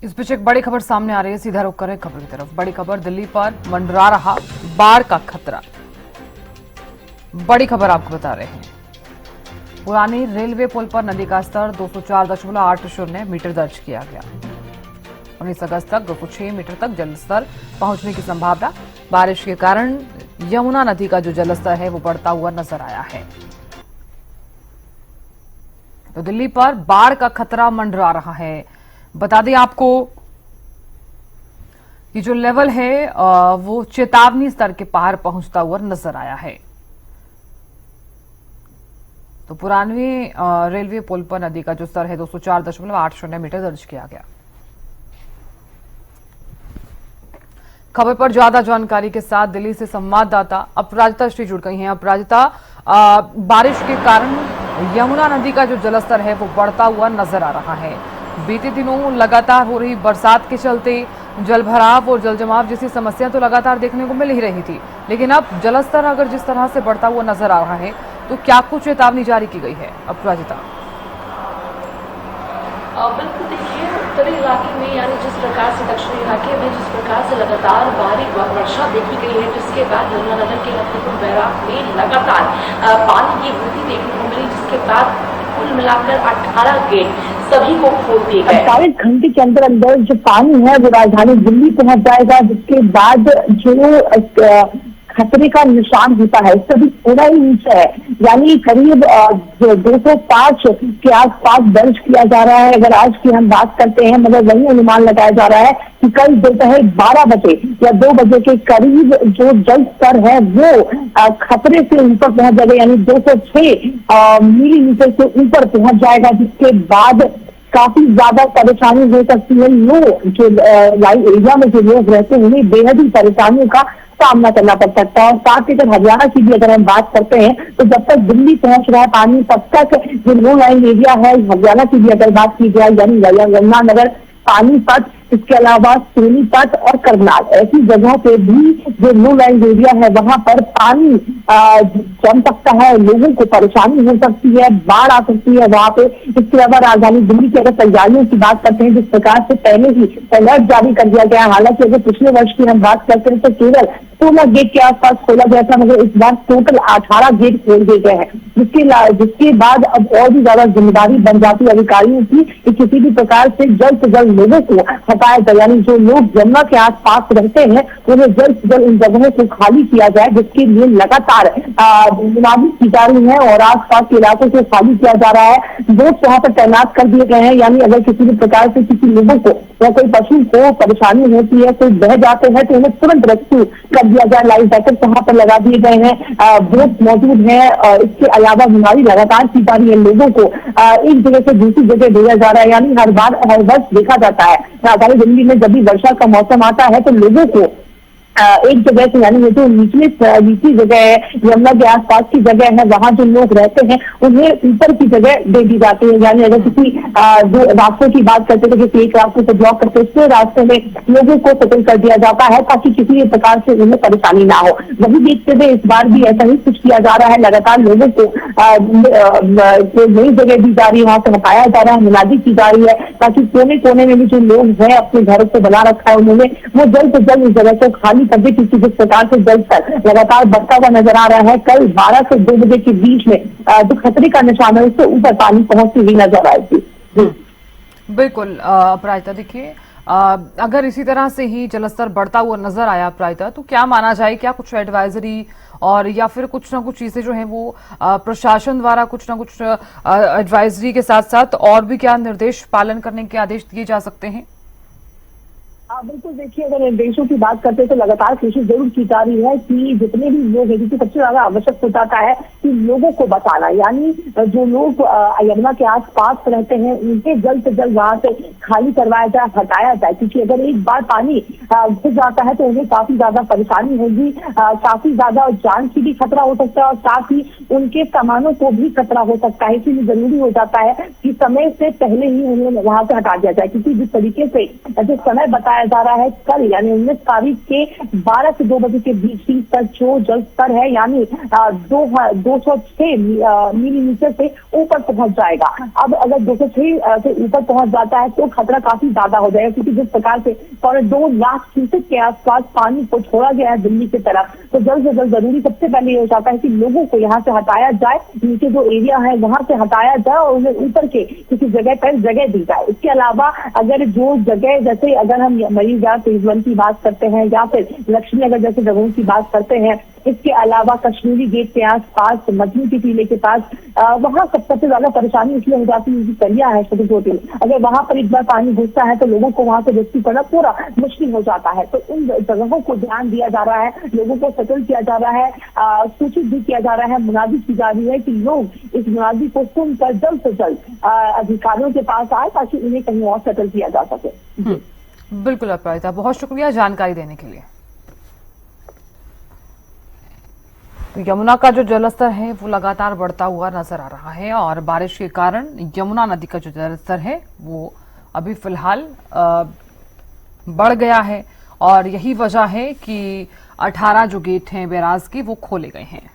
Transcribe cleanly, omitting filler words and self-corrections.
इस बीच एक बड़ी खबर सामने आ रही है। सीधा रुख करें खबर की तरफ। बड़ी खबर, दिल्ली पर मंडरा रहा बाढ़ का खतरा। बड़ी खबर आपको बता रहे हैं। पुरानी रेलवे पुल पर नदी का स्तर 204.80 मीटर दर्ज किया गया। 19 अगस्त तक 206 मीटर तक जलस्तर पहुंचने की संभावना। बारिश के कारण यमुना नदी का जो जलस्तर है वो बढ़ता हुआ नजर आया है। तो दिल्ली पर बाढ़ का खतरा मंडरा रहा है। बता दें आपको कि जो लेवल है वो चेतावनी स्तर के पार पहुंचता हुआ नजर आया है। तो पुरानी रेलवे पुल पर नदी का जो स्तर है 204.80 मीटर दर्ज किया गया। खबर पर ज्यादा जानकारी के साथ दिल्ली से संवाददाता अपराजिता श्री जुड़ गई हैं। अपराजिता, बारिश के कारण यमुना नदी का जो जलस्तर है वो बढ़ता हुआ नजर आ रहा है। बीते दिनों लगातार हो रही बरसात के चलते जलभराव और जलजमाव जैसी समस्या तो लगातार देखने को मिल ही रही थी, लेकिन अब जलस्तर अगर जिस तरह से बढ़ता हुआ नजर आ रहा है तो क्या कुछ चेतावनी जारी की गई है? अपराजिता। बिल्कुल, देखिए उत्तरी इलाके में यानी जिस प्रकार से दक्षिणी इलाके में जिस प्रकार से लगातार भारी वर्षा देखी गई है, जिसके बाद यमुनानगर के लखनपुर बैराग में लगातार पानी की वृद्धि देखने को मिली, जिसके बाद कुल मिलाकर 18 गेट सभी को खोल दिए गए। 48 घंटे के अंदर अंदर जो पानी है वो राजधानी दिल्ली पहुंच जाएगा, जिसके बाद जो खतरे का निशान होता है इससे भी थोड़ा ही नीचे है, यानी करीब 205 के आसपास दर्ज किया जा रहा है। अगर आज की हम बात करते हैं, मगर वही अनुमान लगाया जा रहा है कि कल दोपहर 12 बजे या 2 बजे के करीब जो जल स्तर है वो खतरे से ऊपर पहुंच जाएगा, यानी 206 मिलीमीटर से ऊपर पहुंच जाएगा, जिसके बाद काफी ज्यादा परेशानी हो सकती है। लोग जो एरिया में जो लोग रहते हैं उन्हें बेहद ही परेशानियों का सामना करना पड़ सकता है। और साथ ही अगर हरियाणा की भी अगर हम बात करते हैं तो जब तक दिल्ली पहुंच रहा है पानी, तब तक जो लो लाइन एरिया है हरियाणा की भी अगर बात की जाए, यानी यमुनानगर, पानीपत, इसके अलावा सोनीपत और करनाल, ऐसी जगहों पे भी जो लो लाइन एरिया है वहां पर पानी जम सकता है, लोगों को परेशानी हो सकती है, बाढ़ आ सकती है वहां पे। इसके अलावा राजधानी दिल्ली की अगर तैयारियों की बात करते हैं, जिस प्रकार से पहले ही अलर्ट जारी कर दिया गया, हालांकि अगर पिछले वर्ष की हम बात करते हैं तो केवल 16 गेट के आसपास खोला गया था, मगर इस बार टोटल 18 गेट खोल दिए गए हैं, जिसके बाद अब और भी ज्यादा जिम्मेदारी बन जाती है अधिकारियों की कि किसी भी प्रकार से जल्द लोगों को हटाया जाए, यानी जो लोग यमुना के आसपास रहते हैं उन्हें जल्द से जल्द इन जगहों को खाली किया जाए, जिसके लिए लगातार निगरानी की जा रही है और आसपास के इलाकों को खाली किया जा रहा है। बोट वहां पर तैनात कर दिए गए हैं, यानी अगर किसी भी प्रकार से किसी लोगों को या कोई पशु को परेशानी होती है, कोई बह जाते हैं तो उन्हें तुरंत रेस्क्यू कर दिया जाए। लाइफ जैकेट वहां पर लगा दिए गए हैं, बोट मौजूद है। इसके अलावा बीमारी लगातार की जा रही है, लोगों को एक जगह से दूसरी जगह भेजा जा रहा है, यानी हर वर्ष देखा जाता है राजधानी दिल्ली में जब भी वर्षा का मौसम आता है तो लोगों को एक जगह से, यानी जो नीची जगह है, यमुना के आसपास की जगह है, वहां जो लोग रहते हैं उन्हें ऊपर की जगह दे दी जाती है। यानी अगर किसी जो रास्तों की बात करते थे, किसी एक रास्ते से ब्लॉक करते उसके रास्ते में लोगों को सेटल कर दिया जाता है ताकि किसी भी प्रकार से उन्हें परेशानी ना हो। वही देखते हुए इस बार भी ऐसा ही कुछ किया जा रहा है, लगातार लोगों को नई जगह दी जा रही है, वहां से हटाया जा रहा है, मुनादी की जा रही है, ताकि कोने कोने में भी जो लोग हैं अपने घरों को बना रखा है उन्होंने वो जल्द से जल्द इस जगह को खाली कर दे, क्योंकि जिस प्रकार से जल स्तर लगातार बढ़ता हुआ नजर आ रहा है, कल 12 से 2 बजे के बीच में जो खतरे का निशान है उससे ऊपर पानी पहुंचती हुई नजर आएगी। बिल्कुल अपराजिता, देखिए अगर इसी तरह से ही जलस्तर बढ़ता हुआ नजर आया अपराजिता, तो क्या माना जाए, क्या कुछ एडवाइजरी और या फिर कुछ ना कुछ चीजें जो हैं वो प्रशासन द्वारा कुछ ना कुछ एडवाइजरी के साथ साथ और भी क्या निर्देश पालन करने के आदेश दिए जा सकते हैं? बिल्कुल, देखिए अगर निर्देशों की बात करते हैं तो लगातार कोशिश जरूर की जा रही है कि जितने भी लोग हैं, जिससे सबसे ज्यादा आवश्यक हो जाता है कि लोगों को बचाना, यानी जो लोग यमुना के आसपास रहते हैं उनके जल्द से जल्द वहां से खाली करवाया जाए, हटाया जाए, क्योंकि अगर एक बार पानी घुस जाता है तो उन्हें काफी ज्यादा परेशानी होगी, काफी ज्यादा जान की भी खतरा हो सकता है और साथ ही उनके सामानों को भी खतरा हो सकता है। इसलिए जरूरी हो जाता है कि समय से पहले ही उन्हें वहां से हटा दिया जाए, क्योंकि जिस तरीके से जो समय बताया बताया जा रहा है कल यानी 19 तारीख के 12 से 2 बजे के बीच तक जो जल स्तर है यानी 206 मिलीमीटर से ऊपर पहुंच जाएगा। अब अगर 206 से ऊपर पहुंच जाता है तो खतरा काफी ज्यादा हो जाएगा, क्योंकि जिस प्रकार से 2 लाख क्यूसेक के आसपास पानी को छोड़ा गया है दिल्ली की तरफ, तो जल्द से जल्द जरूरी सबसे पहले ये हो जाता है कि लोगों को यहाँ से हटाया जाए, नीचे जो एरिया है वहां से हटाया जाए और उन्हें ऊपर के किसी जगह पर जगह दी जाए। इसके अलावा अगर जो जगह, जैसे अगर हम मरीजा फेज 1 की बात करते हैं या फिर लक्ष्मी नगर जैसे जगहों की बात करते हैं, इसके अलावा कश्मीरी गेट के आसपास, मजनू की टीले के पास, वहां सबसे ज्यादा परेशानी इसलिए हो जाती है, कलिया है छोटी छोटी, अगर वहां पर एक बार पानी घुसता है तो लोगों को वहां से रेस्क्यू करना पूरा मुश्किल हो जाता है। तो उन जगहों को ध्यान दिया जा रहा है, लोगों को सेटल किया जा रहा है, सूचित भी किया जा रहा है, मुनादी की जा रही है कि लोग इस मुनादी को सुनकर जल्द से जल्द अधिकारियों के पास आए ताकि उन्हें कहीं और सेटल किया जा सके। बिल्कुल अपराजिता, बहुत शुक्रिया जानकारी देने के लिए। तो यमुना का जो जलस्तर है वो लगातार बढ़ता हुआ नजर आ रहा है और बारिश के कारण यमुना नदी का जो जलस्तर है वो अभी फिलहाल बढ़ गया है और यही वजह है कि 18 जो गेट हैं बैराज के वो खोले गए हैं।